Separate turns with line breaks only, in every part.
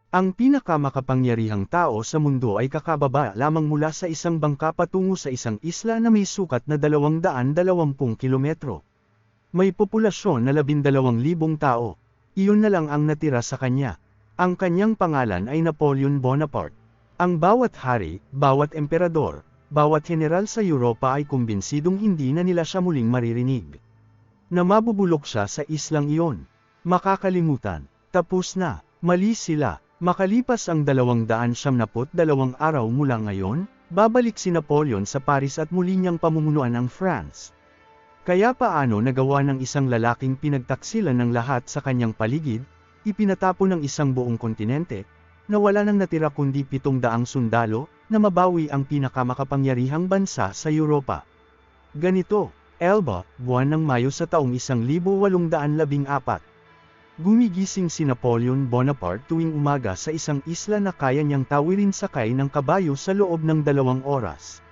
Ang pinakamakapangyarihang tao sa mundo ay kakababa lamang mula sa isang bangka patungo sa isang isla na may sukat na 220 kilometro. May populasyon na 12,000 tao. Iyon na lang ang natira sa kanya. Ang kanyang pangalan ay Napoleon Bonaparte. Ang bawat hari, bawat emperador, bawat general sa Europa ay kumbinsidong hindi na nila siya muling maririnig. Na mabubulok siya sa islang iyon. Makakalimutan. Tapos na. Mali sila. Makalipas ang 272 araw mula ngayon, babalik si Napoleon sa Paris at muli niyang pamumunuan ang France. Kaya paano nagawa ng isang lalaking pinagtaksilan ng lahat sa kanyang paligid, ipinatapon ng isang buong kontinente, na wala nang natira kundi 700 sundalo, na mabawi ang pinakamakapangyarihang bansa sa Europa. Ganito, Elba, buwan ng Mayo sa taong 1814. Gumigising si Napoleon Bonaparte tuwing umaga sa isang isla na kaya niyang tawirin sakay ng kabayo sa loob ng 2 oras.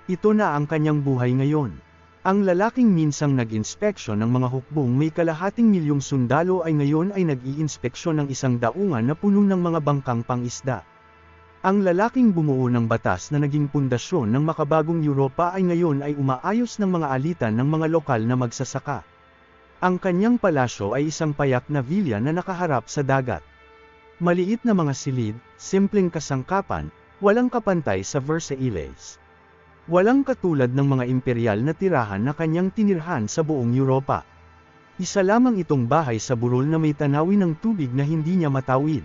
Ito na ang kanyang buhay ngayon. Ang lalaking minsang nag-inspeksyon ng mga hukbong may 250,000 sundalo ay ngayon ay nag-iinspeksyon ng isang daungan na puno ng mga bangkang pangisda. Ang lalaking bumuo ng batas na naging pundasyon ng makabagong Europa ay ngayon ay umaayos ng mga alitan ng mga lokal na magsasaka. Ang kanyang palasyo ay isang payak na villa na nakaharap sa dagat. Maliit na mga silid, simpleng kasangkapan, walang kapantay sa Versailles. Walang katulad ng mga imperial na tirahan na kanyang tinirhan sa buong Europa. Isa lamang itong bahay sa burol na may tanawin ng tubig na hindi niya matawid.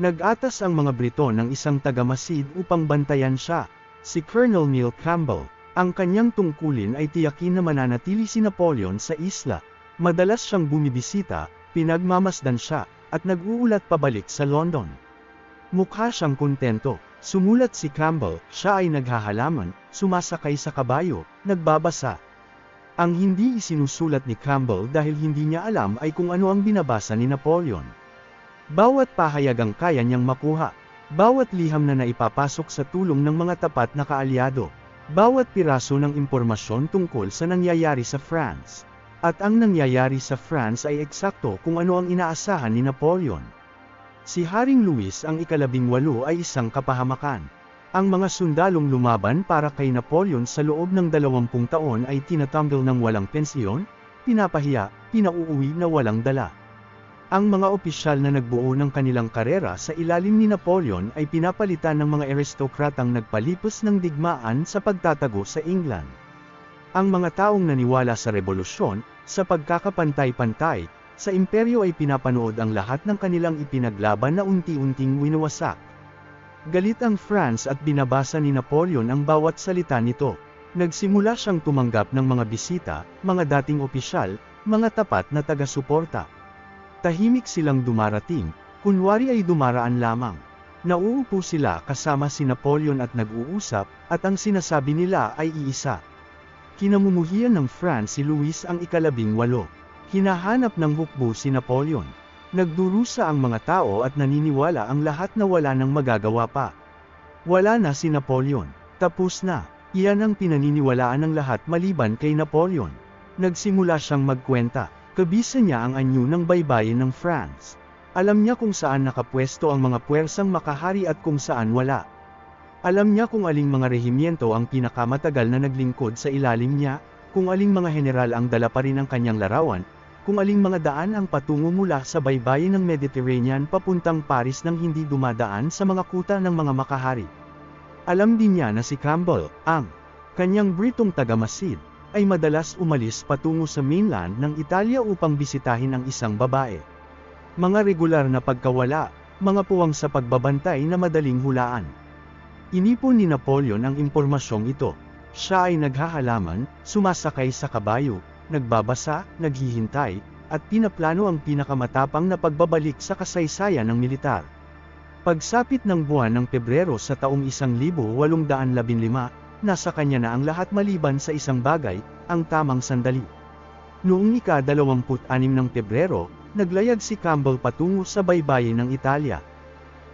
Nag-atas ang mga Briton ng isang tagamasid upang bantayan siya, si Colonel Neil Campbell. Ang kanyang tungkulin ay tiyakin na mananatili si Napoleon sa isla. Madalas siyang bumibisita, pinagmamasdan siya, at nag-uulat pabalik sa London. Mukha siyang kontento. Sumulat si Campbell, siya ay naghahalaman, sumasakay sa kabayo, nagbabasa. Ang hindi isinusulat ni Campbell dahil hindi niya alam ay kung ano ang binabasa ni Napoleon. Bawat pahayag ang kaya niyang makuha. Bawat liham na naipapasok sa tulong ng mga tapat na kaalyado. Bawat piraso ng impormasyon tungkol sa nangyayari sa France. At ang nangyayari sa France ay eksakto kung ano ang inaasahan ni Napoleon. Si Haring Louis ang ika-18 ay isang kapahamakan. Ang mga sundalong lumaban para kay Napoleon sa loob ng 20 taon ay tinatanggal ng walang pensiyon, pinapahiya, pinauuwi na walang dala. Ang mga opisyal na nagbuo ng kanilang karera sa ilalim ni Napoleon ay pinapalitan ng mga aristokratang nagpalipos ng digmaan sa pagtatago sa England. Ang mga taong naniwala sa rebolusyon, sa pagkakapantay-pantay, sa imperyo ay pinapanood ang lahat ng kanilang ipinaglaban na unti-unting winawasak. Galit ang France at binabasa ni Napoleon ang bawat salita nito. Nagsimula siyang tumanggap ng mga bisita, mga dating opisyal, mga tapat na taga-suporta. Tahimik silang dumarating, kunwari ay dumaraan lamang. Nauupo sila kasama si Napoleon at nag-uusap, at ang sinasabi nila ay iisa. Kinamumuhian ng France si Louis ang ika-18. Hinahanap ng hukbo si Napoleon. Nagdurusa ang mga tao at naniniwala ang lahat na wala nang magagawa pa. Wala na si Napoleon. Tapos na. Iyan ang pinaniniwalaan ng lahat maliban kay Napoleon. Nagsimula siyang magkwenta. Kabisa niya ang anyo ng baybayin ng France. Alam niya kung saan nakapwesto ang mga puwersang makahari at kung saan wala. Alam niya kung aling mga rehimyento ang pinakamatagal na naglingkod sa ilalim niya, kung aling mga general ang dala pa rin ang kanyang larawan, kung aling mga daan ang patungo mula sa baybayin ng Mediterranean papuntang Paris nang hindi dumadaan sa mga kuta ng mga makahari. Alam din niya na si Campbell, ang kanyang Britong tagamasid, ay madalas umalis patungo sa mainland ng Italia upang bisitahin ang isang babae. Mga regular na pagkawala, mga puwang sa pagbabantay na madaling hulaan. Inipon ni Napoleon ang impormasyong ito. Siya ay naghahalaman, sumasakay sa kabayo, nagbabasa, naghihintay, at pinaplano ang pinakamatapang na pagbabalik sa kasaysayan ng militar. Pagsapit ng buwan ng Pebrero sa taong 1815, nasa kanya na ang lahat maliban sa isang bagay, ang tamang sandali. Noong ika-26 ng Pebrero, naglayag si Campbell patungo sa baybayin ng Italia.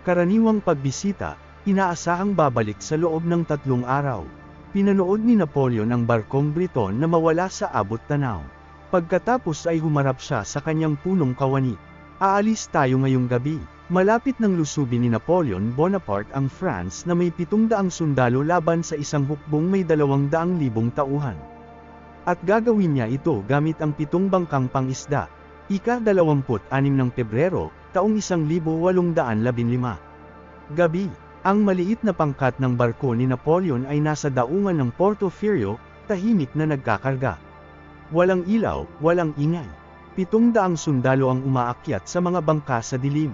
Karaniwang pagbisita, inaasahang babalik sa loob ng 3 araw. Pinanood ni Napoleon ang barkong Briton na mawala sa abot tanaw. Pagkatapos ay humarap siya sa kanyang punong kawani. Aalis tayo ngayong gabi. Malapit ng lusubin ni Napoleon Bonaparte ang France na may 700 sundalo laban sa isang hukbong may 200,000 tauhan. At gagawin niya ito gamit ang 7 bangkang pangisda. Ika-26 ng Pebrero, taong 1815. Gabi, ang maliit na pangkat ng barko ni Napoleon ay nasa daungan ng Porto Ferro, tahimik na nagkakarga. Walang ilaw, walang ingay. 700 sundalo ang umaakyat sa mga bangka sa dilim.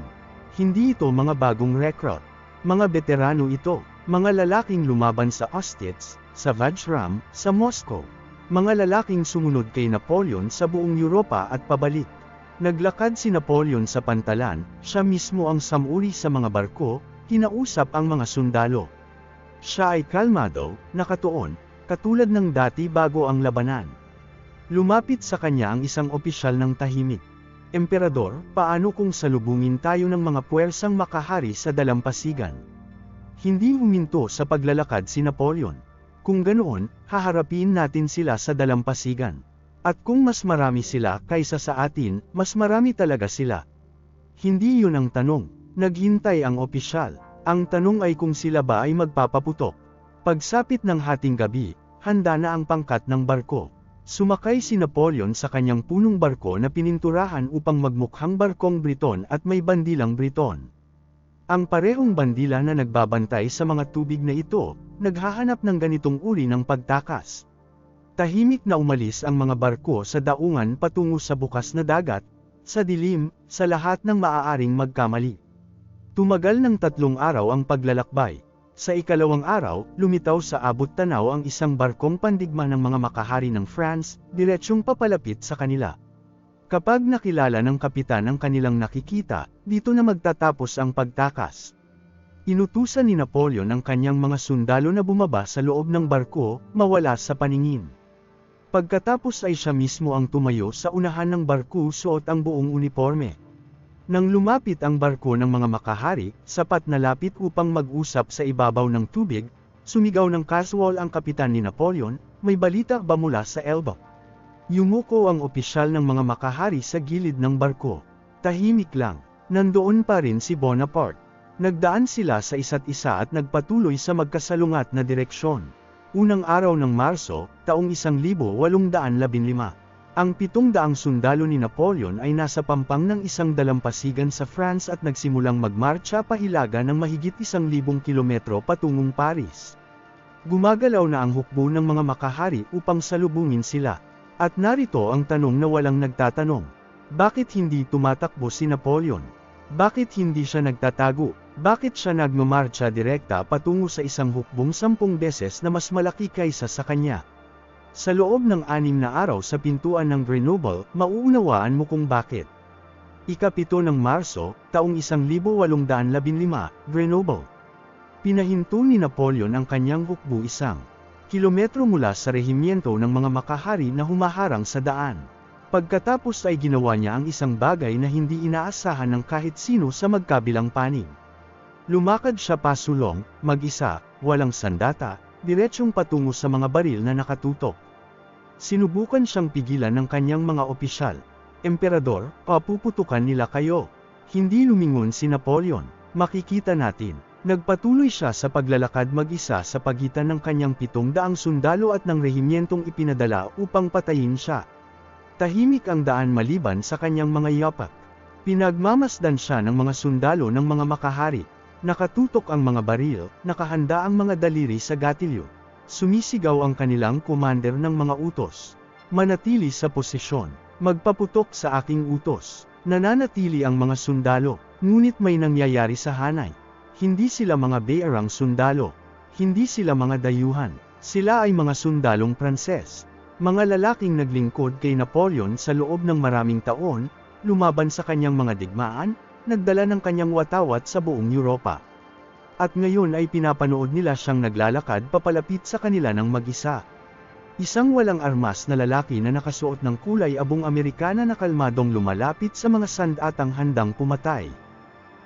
Hindi ito mga bagong recruit. Mga veterano ito, mga lalaking lumaban sa Austerlitz, sa Wagram, sa Moscow. Mga lalaking sumunod kay Napoleon sa buong Europa at pabalik. Naglakad si Napoleon sa pantalan, siya mismo ang samuri sa mga barko, kinausap ang mga sundalo. Siya ay kalmado, nakatuon, katulad ng dati bago ang labanan. Lumapit sa kanya ang isang opisyal ng tahimik. Emperador, paano kung salubungin tayo ng mga puwersang makahari sa dalampasigan? Hindi huminto sa paglalakad si Napoleon. Kung ganoon, haharapin natin sila sa dalampasigan. At kung mas marami sila kaysa sa atin, mas marami talaga sila. Hindi yun ang tanong. Naghintay ang opisyal. Ang tanong ay kung sila ba ay magpapaputok. Pagsapit ng hating gabi, handa na ang pangkat ng barko. Sumakay si Napoleon sa kanyang punong barko na pininturahan upang magmukhang barkong Briton at may bandilang Briton. Ang parehong bandila na nagbabantay sa mga tubig na ito, naghahanap ng ganitong uri ng pagtakas. Tahimik na umalis ang mga barko sa daungan patungo sa bukas na dagat, sa dilim, sa lahat ng maaaring magkamali. Tumagal ng 3 araw ang paglalakbay. Sa ikalawang araw, lumitaw sa abot-tanaw ang isang barkong pandigma ng mga makahari ng France, diretsyong papalapit sa kanila. Kapag nakilala ng kapitan ang kanilang nakikita, dito na magtatapos ang pagtakas. Inutusan ni Napoleon ang kanyang mga sundalo na bumaba sa loob ng barko, mawala sa paningin. Pagkatapos ay siya mismo ang tumayo sa unahan ng barko suot ang buong uniforme. Nang lumapit ang barko ng mga makahari, sapat na lapit upang mag-usap sa ibabaw ng tubig, sumigaw ng casual ang kapitan ni Napoleon, may balita ba mula sa Elba? Yumuko ang opisyal ng mga makahari sa gilid ng barko. Tahimik lang, nandoon pa rin si Bonaparte. Nagdaan sila sa isa't isa at nagpatuloy sa magkasalungat na direksyon. Unang araw ng Marso, taong 1815. Ang 700 sundalo ni Napoleon ay nasa pampang ng isang dalampasigan sa France at nagsimulang magmarcha pahilaga ng mahigit 1,000 kilometro patungong Paris. Gumagalaw na ang hukbo ng mga makahari upang salubungin sila. At narito ang tanong na walang nagtatanong. Bakit hindi tumatakbo si Napoleon? Bakit hindi siya nagtatago? Bakit siya nagmamarcha direkta patungo sa isang hukbong 10 beses na mas malaki kaysa sa kanya? Sa loob ng 6 na araw sa pintuan ng Grenoble, mauunawaan mo kung bakit. Ika-7 ng Marso, taong 1815, Grenoble. Pinahinto ni Napoleon ang kanyang hukbo 1 kilometro mula sa rehimyento ng mga makahari na humaharang sa daan. Pagkatapos ay ginawa niya ang isang bagay na hindi inaasahan ng kahit sino sa magkabilang panig. Lumakad siya pasulong, mag-isa, walang sandata, diretsyong patungo sa mga baril na nakatutok. Sinubukan siyang pigilan ng kanyang mga opisyal. Emperador, papuputukan nila kayo. Hindi lumingon si Napoleon. Makikita natin. Nagpatuloy siya sa paglalakad mag-isa sa pagitan ng kanyang 700 sundalo at ng rehimyentong ipinadala upang patayin siya. Tahimik ang daan maliban sa kanyang mga yapak. Pinagmamasdan siya ng mga sundalo ng mga makahari. Nakatutok ang mga baril, nakahanda ang mga daliri sa gatilyo. Sumisigaw ang kanilang commander ng mga utos. Manatili sa posisyon. Magpaputok sa aking utos. Nananatili ang mga sundalo, ngunit may nangyayari sa hanay. Hindi sila mga bayarang sundalo. Hindi sila mga dayuhan. Sila ay mga sundalong Pranses. Mga lalaking naglingkod kay Napoleon sa loob ng maraming taon, lumaban sa kanyang mga digmaan, nagdala ng kanyang watawat sa buong Europa. At ngayon ay pinapanood nila siyang naglalakad papalapit sa kanila ng mag-isa. Isang walang armas na lalaki na nakasuot ng kulay abong Amerikana na kalmadong lumalapit sa mga sandatang handang pumatay.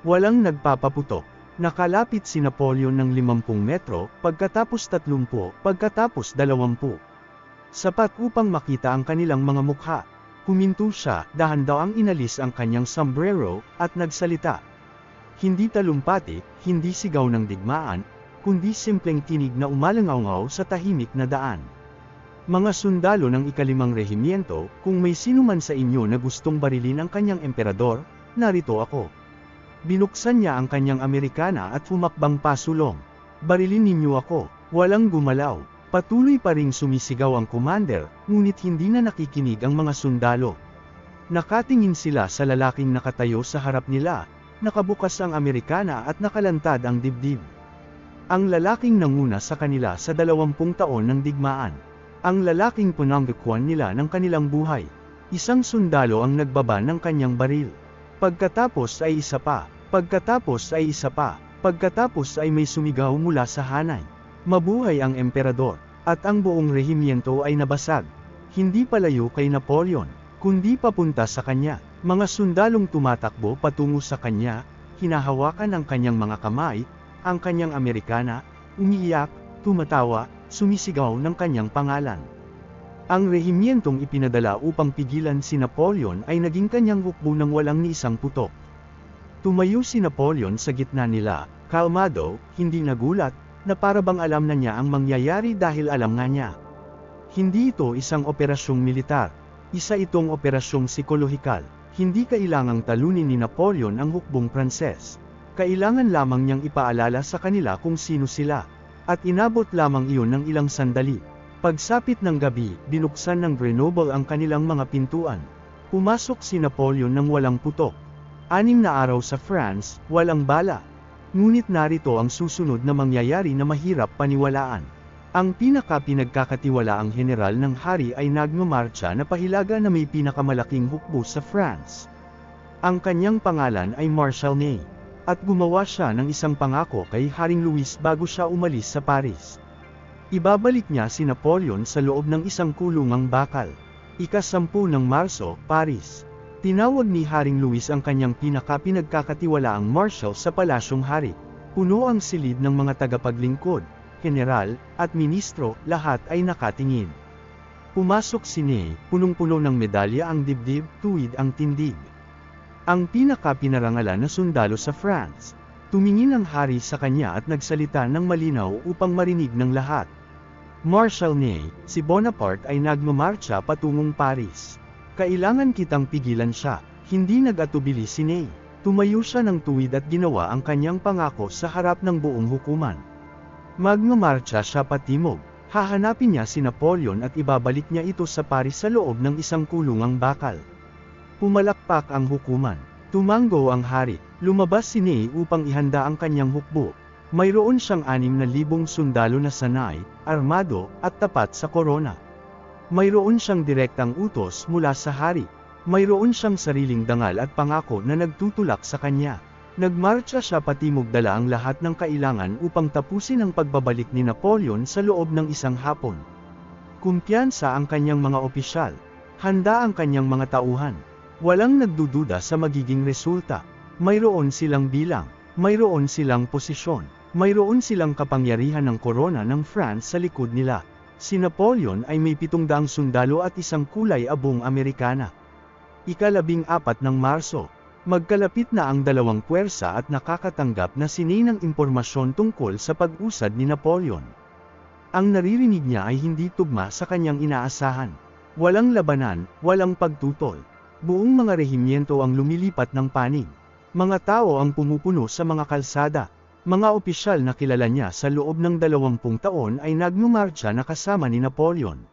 Walang nagpapaputok. Nakalapit si Napoleon ng 50 metro, pagkatapos 30, pagkatapos 20. Sapat upang makita ang kanilang mga mukha. Huminto siya, dahan-dahang inalis ang kanyang sombrero, at nagsalita. Hindi talumpati, hindi sigaw ng digmaan, kundi simpleng tinig na umalangaw sa tahimik na daan. Mga sundalo ng ika-5 rehimyento, kung may sino man sa inyo na gustong barilin ang kanyang emperador, narito ako. Binuksan niya ang kanyang Amerikana at humakbang pasulong. Barilin ninyo ako, walang gumalaw. Patuloy pa ring sumisigaw ang commander, ngunit hindi na nakikinig ang mga sundalo. Nakatingin sila sa lalaking nakatayo sa harap nila, nakabukas ang Amerikana at nakalantad ang dibdib. Ang lalaking nanguna sa kanila sa 20 taon ng digmaan. Ang lalaking pinanggakuan nila ng kanilang buhay. Isang sundalo ang nagbaba ng kanyang baril. Pagkatapos ay isa pa, pagkatapos ay isa pa, pagkatapos ay may sumigaw mula sa hanay. Mabuhay ang emperador, at ang buong rehimyento ay nabasag. Hindi palayo kay Napoleon, kundi papunta sa kanya. Mga sundalong tumatakbo patungo sa kanya, hinahawakan ang kanyang mga kamay, ang kanyang Amerikana, umiiyak, tumatawa, sumisigaw ng kanyang pangalan. Ang rehimyentong ipinadala upang pigilan si Napoleon ay naging kanyang hukbo ng walang ni isang putok. Tumayo si Napoleon sa gitna nila, kalmado, hindi nagulat, na para bang alam na niya ang mangyayari dahil alam nga niya. Hindi ito isang operasyong militar, isa itong operasyong psikolohikal. Hindi kailangang talunin ni Napoleon ang hukbong Pranses. Kailangan lamang niyang ipaalala sa kanila kung sino sila. At inabot lamang iyon ng ilang sandali. Pagsapit ng gabi, binuksan ng Grenoble ang kanilang mga pintuan. Pumasok si Napoleon ng walang putok. 6 na araw sa France, walang bala. Ngunit narito ang susunod na mangyayari na mahirap paniwalaan. Ang pinagkakatiwalaang general ng hari ay nagmamarcha na pahilaga na may pinakamalaking hukbo sa France. Ang kanyang pangalan ay Marshal Ney. At gumawa siya ng isang pangako kay Haring Luis bago siya umalis sa Paris. Ibabalik niya si Napoleon sa loob ng isang kulungang bakal. Ika-10 ng Marso, Paris. Tinawag ni Haring Luis ang kanyang pinagkakatiwalaang marshal sa Palasyong Hari. Puno ang silid ng mga tagapaglingkod, general, at ministro, lahat ay nakatingin. Pumasok si Ney, punong-puno ng medalya ang dibdib, tuwid ang tindig. Ang pinakapinarangalan na sundalo sa France. Tumingin ang hari sa kanya at nagsalita ng malinaw upang marinig ng lahat. Marshal Ney, si Bonaparte ay nagmamarcha patungong Paris. Kailangan kitang pigilan siya. Hindi nag-atubili si Ney. Tumayo siya ng tuwid at ginawa ang kanyang pangako sa harap ng buong hukuman. Magmamarcha siya patimog. Hahanapin niya si Napoleon at ibabalik niya ito sa Paris sa loob ng isang kulungang bakal. Pumalakpak ang hukuman. Tumango ang hari. Lumabas si Ney upang ihanda ang kanyang hukbo. Mayroon siyang 6,000 sundalo na sanay, armado, at tapat sa korona. Mayroon siyang direktang utos mula sa hari. Mayroon siyang sariling dangal at pangako na nagtutulak sa kanya. Nagmarcha siya patimog dala ang lahat ng kailangan upang tapusin ang pagbabalik ni Napoleon sa loob ng isang hapon. Kumpiyansa ang kanyang mga opisyal. Handa ang kanyang mga tauhan. Walang nagdududa sa magiging resulta. Mayroon silang bilang. Mayroon silang posisyon. Mayroon silang kapangyarihan ng korona ng France sa likod nila. Si Napoleon ay may 700 sundalo at isang kulay abong Amerikana. Ika-14 ng Marso. Magkalapit na ang dalawang puwersa at nakakatanggap na si Ney ng impormasyon tungkol sa pag-usad ni Napoleon. Ang naririnig niya ay hindi tugma sa kanyang inaasahan. Walang labanan, walang pagtutol. Buong mga rehimyento ang lumilipat ng panig. Mga tao ang pumupuno sa mga kalsada. Mga opisyal na kilala niya sa loob ng 20 taon ay nagmamarcha na kasama ni Napoleon.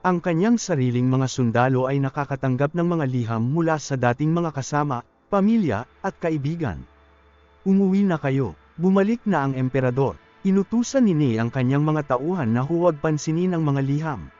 Ang kanyang sariling mga sundalo ay nakakatanggap ng mga liham mula sa dating mga kasama, pamilya, at kaibigan. Umuwi na kayo. Bumalik na ang emperador. Inutusan ni Ney ang kanyang mga tauhan na huwag pansinin ang mga liham.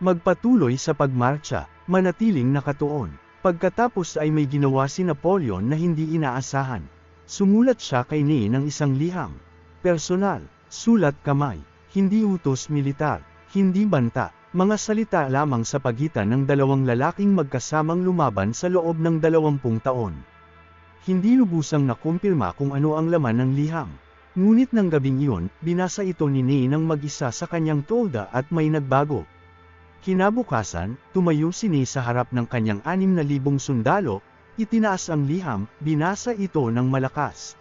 Magpatuloy sa pagmarcha, manatiling nakatuon. Pagkatapos ay may ginawa si Napoleon na hindi inaasahan. Sumulat siya kay Ney ng isang liham. Personal, sulat kamay, hindi utos militar, hindi banta, mga salita lamang sa pagitan ng dalawang lalaking magkasamang lumaban sa loob ng 20 taon. Hindi lubusang nakumpirma kung ano ang laman ng liham. Ngunit ng gabing iyon, binasa ito ni Ney ng mag-isa sa kanyang tolda at may nagbago. Kinabukasan, tumayo si Ney sa harap ng kanyang 6,000 sundalo, Itinaas ang liham, binasa ito ng malakas.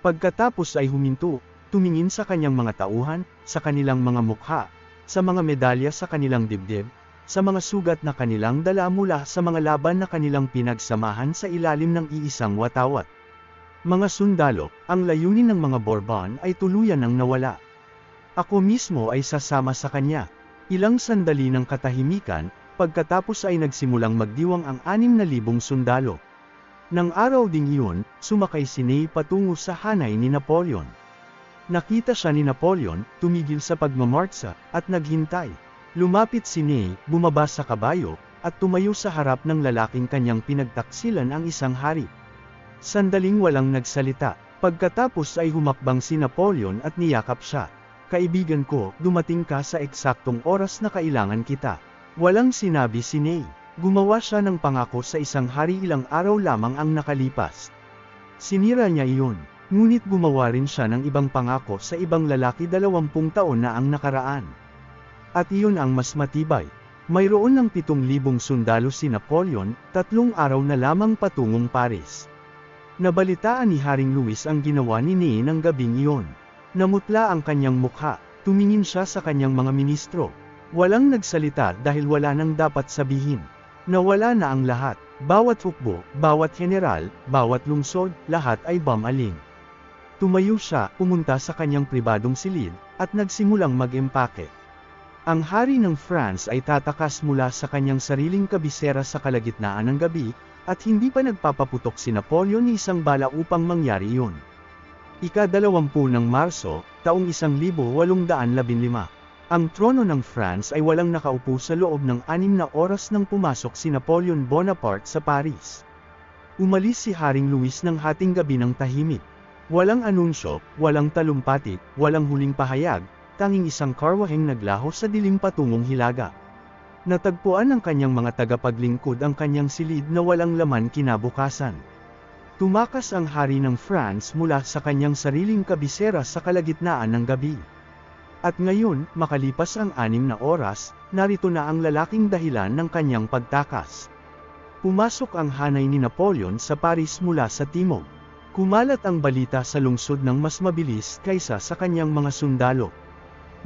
Pagkatapos ay huminto, tumingin sa kanyang mga tauhan, sa kanilang mga mukha, sa mga medalya sa kanilang dibdib, sa mga sugat na kanilang dala mula sa mga laban na kanilang pinagsamahan sa ilalim ng iisang watawat. Mga sundalo, ang layunin ng mga Bourbon ay tuluyan ng nawala. Ako mismo ay sasama sa kanya. Ilang sandali ng katahimikan, pagkatapos ay nagsimulang magdiwang ang 6,000 sundalo. Nang araw ding iyon, sumakay si Ney patungo sa hanay ni Napoleon. Nakita siya ni Napoleon, tumigil sa pagmamartsa, at naghintay. Lumapit si Ney, bumaba sa kabayo, at tumayo sa harap ng lalaking kanyang pinagtaksilan ang isang hari. Sandaling walang nagsalita, pagkatapos ay humakbang si Napoleon at niyakap siya. Kaibigan ko, dumating ka sa eksaktong oras na kailangan kita. Walang sinabi si Ney. Gumawa siya ng pangako sa isang hari ilang araw lamang ang nakalipas. Sinira niya iyon, ngunit gumawa rin siya ng ibang pangako sa ibang lalaki 20 taon na ang nakaraan. At iyon ang mas matibay. Mayroon ng 7,000 sundalo si Napoleon, 3 araw na lamang patungong Paris. Nabalitaan ni Haring Louis ang ginawa ni Ney ng gabing iyon. Namutla ang kanyang mukha, tumingin siya sa kanyang mga ministro. Walang nagsalita dahil wala nang dapat sabihin. Nawala na ang lahat, bawat hukbo, bawat general, bawat lungsod, lahat ay bumaling. Tumayo siya, pumunta sa kanyang pribadong silid, at nagsimulang mag-empake. Ang hari ng France ay tatakas mula sa kanyang sariling kabisera sa kalagitnaan ng gabi, at hindi pa nagpapaputok si Napoleon ni isang bala upang mangyari iyon. Ika-20 ng Marso, taong 1815. Ang trono ng France ay walang nakaupo sa loob ng 6 na oras nang pumasok si Napoleon Bonaparte sa Paris. Umalis si Haring Louis ng hating gabi ng tahimik. Walang anunsyo, walang talumpati, walang huling pahayag, tanging isang karwaheng naglaho sa dilim patungong Hilaga. Natagpuan ng kanyang mga tagapaglingkod ang kanyang silid na walang laman kinabukasan. Tumakas ang hari ng France mula sa kanyang sariling kabisera sa kalagitnaan ng gabi. At ngayon, makalipas ang 6 na oras, narito na ang lalaking dahilan ng kanyang pagtakas. Pumasok ang hanay ni Napoleon sa Paris mula sa timog. Kumalat ang balita sa lungsod ng mas mabilis kaysa sa kanyang mga sundalo.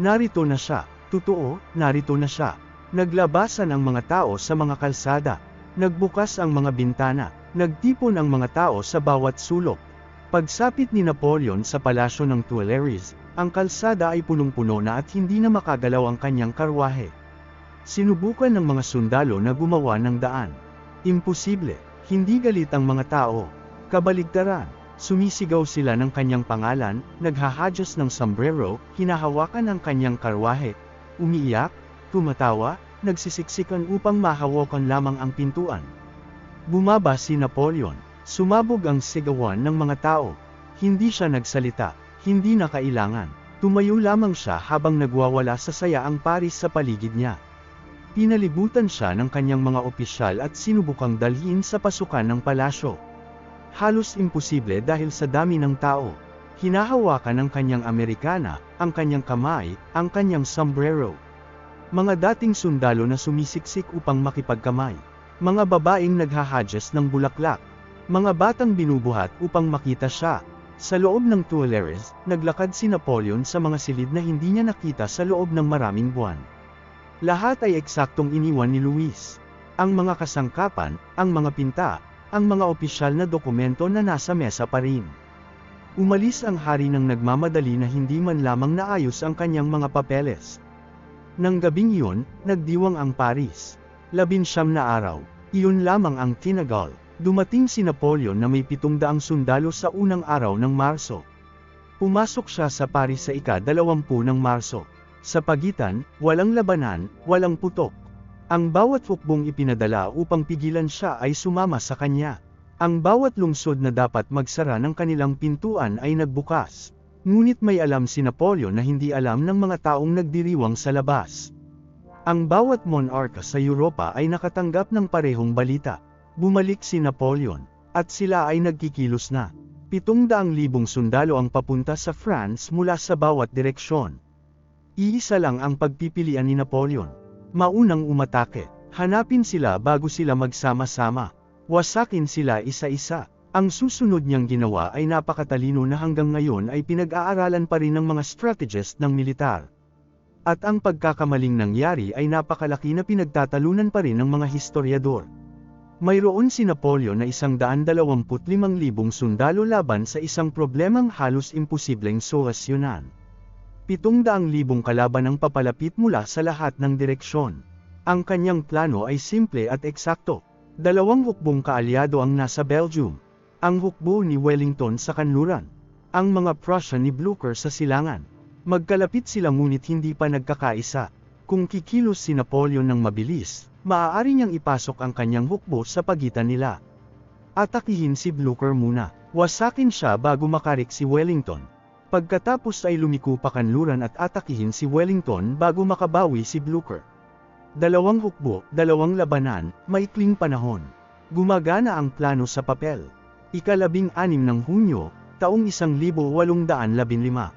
Narito na siya, totoo, narito na siya. Naglabasan ang mga tao sa mga kalsada. Nagbukas ang mga bintana. Nagtipon ang mga tao sa bawat sulok. Pagsapit ni Napoleon sa palasyo ng Tuileries, ang kalsada ay punong-puno na at hindi na makagalaw ang kanyang karwahe. Sinubukan ng mga sundalo na gumawa ng daan. Imposible, hindi galit ang mga tao. Kabaligtaran, sumisigaw sila ng kanyang pangalan, naghahadyas ng sombrero, hinahawakan ang kanyang karwahe, umiiyak, tumatawa, nagsisiksikan upang mahawakan lamang ang pintuan. Bumaba si Napoleon. Sumabog ang sigawan ng mga tao. Hindi siya nagsalita, hindi na kailangan. Tumayo lamang siya habang nagwawala sa saya ang Paris sa paligid niya. Pinalibutan siya ng kanyang mga opisyal at sinubukang dalhin sa pasukan ng palasyo. Halos imposible dahil sa dami ng tao. Hinahawakan ng kanyang Amerikana, ang kanyang kamay, ang kanyang sombrero. Mga dating sundalo na sumisiksik upang makipagkamay. Mga babaeng naghahadyas ng bulaklak. Mga batang binubuhat upang makita siya. Sa loob ng Tuileries, naglakad si Napoleon sa mga silid na hindi niya nakita sa loob ng maraming buwan. Lahat ay eksaktong iniwan ni Louis. Ang mga kasangkapan, ang mga pinta, ang mga opisyal na dokumento na nasa mesa pa rin. Umalis ang hari nang nagmamadali na hindi man lamang naayos ang kanyang mga papeles. Nang gabing iyon, nagdiwang ang Paris. 19 na araw, iyon lamang ang tinagal. Dumating si Napoleon na may 700 sundalo sa unang araw ng Marso. Pumasok siya sa Paris sa ika-20 ng Marso. Sa pagitan, walang labanan, walang putok. Ang bawat hukbong ipinadala upang pigilan siya ay sumama sa kanya. Ang bawat lungsod na dapat magsara ng kanilang pintuan ay nagbukas. Ngunit may alam si Napoleon na hindi alam ng mga taong nagdiriwang sa labas. Ang bawat monarka sa Europa ay nakatanggap ng parehong balita. Bumalik si Napoleon, at sila ay nagkikilos na. 700,000 sundalo ang papunta sa France mula sa bawat direksyon. Iisa lang ang pagpipilian ni Napoleon. Maunang umatake. Hanapin sila bago sila magsama-sama. Wasakin sila isa-isa. Ang susunod niyang ginawa ay napakatalino na hanggang ngayon ay pinag-aaralan pa rin ng mga strategist ng militar. At ang pagkakamaling nangyari ay napakalaki na pinagtatalunan pa rin ng mga historiador. Mayroon si Napoleon na 125,000 sundalo laban sa isang problemang halos imposibleng solusyonan. 700,000 kalaban ang papalapit mula sa lahat ng direksyon. Ang kanyang plano ay simple at eksakto. 2 hukbong kaalyado ang nasa Belgium. Ang hukbo ni Wellington sa kanluran. Ang mga Prussian ni Blücher sa silangan. Magkalapit sila ngunit hindi pa nagkakaisa. Kung kikilos si Napoleon ng mabilis, maaari niyang ipasok ang kanyang hukbo sa pagitan nila. Atakihin si Blücher muna. Wasakin siya bago makarik si Wellington. Pagkatapos ay lumiko pa kanluran at atakihin si Wellington bago makabawi si Blücher. 2 hukbo, 2 labanan, maikling panahon. Gumagana ang plano sa papel. Ika-16 ng Hunyo, taong 1815.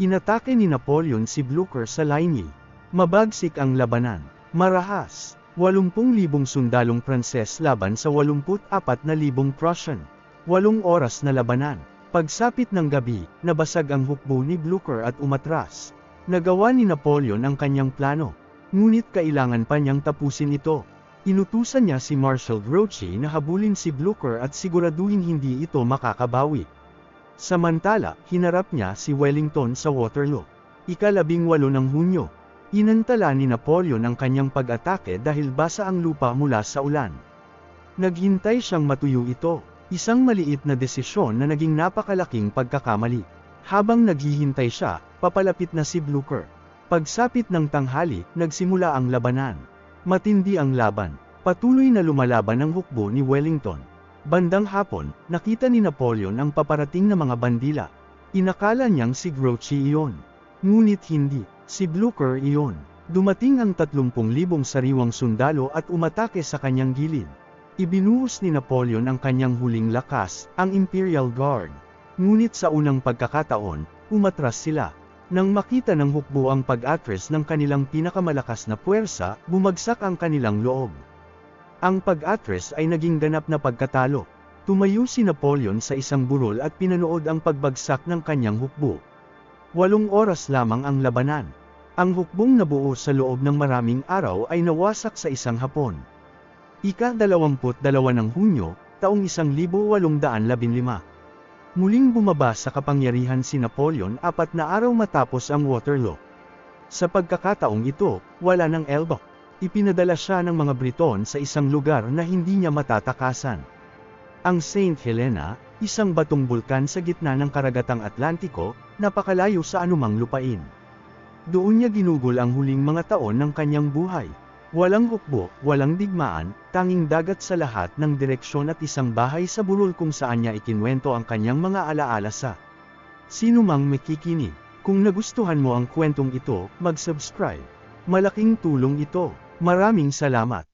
Inatake ni Napoleon si Blücher sa Ligny. Mabagsik ang labanan. Marahas. 80,000 sundalong Pranses laban sa 84,000 Prussian. 8 oras na labanan. Pagsapit ng gabi, nabasag ang hukbo ni Blücher at umatras. Nagawa ni Napoleon ang kanyang plano. Ngunit kailangan pa niyang tapusin ito. Inutusan niya si Marshal Grouchy na habulin si Blücher at siguraduhin hindi ito makakabawi. Samantala, hinarap niya si Wellington sa Waterloo. Ika-18 ng Hunyo. Inantala ni Napoleon ang kanyang pag-atake dahil basa ang lupa mula sa ulan. Naghintay siyang matuyo ito. Isang maliit na desisyon na naging napakalaking pagkakamali. Habang naghihintay siya, papalapit na si Blücher. Pagsapit ng tanghali, nagsimula ang labanan. Matindi ang laban. Patuloy na lumalaban ang hukbo ni Wellington. Bandang hapon, nakita ni Napoleon ang paparating na mga bandila. Inakala niyang si Grouchy iyon. Ngunit hindi, si Blücher iyon. Dumating ang 30,000 sariwang sundalo at umatake sa kanyang gilid. Ibinuhos ni Napoleon ang kanyang huling lakas, ang Imperial Guard. Ngunit sa unang pagkakataon, umatras sila. Nang makita ng hukbo ang pag-atras ng kanilang pinakamalakas na puwersa, bumagsak ang kanilang loob. Ang pag-atras ay naging ganap na pagkatalo. Tumayo si Napoleon sa isang burol at pinanood ang pagbagsak ng kanyang hukbo. 8 oras lamang ang labanan. Ang hukbong nabuo sa loob ng maraming araw ay nawasak sa isang hapon. Ika-22 ng Hunyo, taong 1815. Muling bumaba sa kapangyarihan si Napoleon 4 na araw matapos ang Waterloo. Sa pagkakataong ito, wala ng Elba. Ipinadala siya ng mga Briton sa isang lugar na hindi niya matatakasan. Ang St. Helena, isang batong bulkan sa gitna ng karagatang Atlantiko, napakalayo sa anumang lupain. Doon niya ginugol ang huling mga taon ng kanyang buhay. Walang hukbo, walang digmaan, tanging dagat sa lahat ng direksyon at isang bahay sa burol kung saan niya ikinwento ang kanyang mga alaala sa sino mang makikinig. Kung nagustuhan mo ang kwentong ito, mag-subscribe. Malaking tulong ito. Maraming salamat.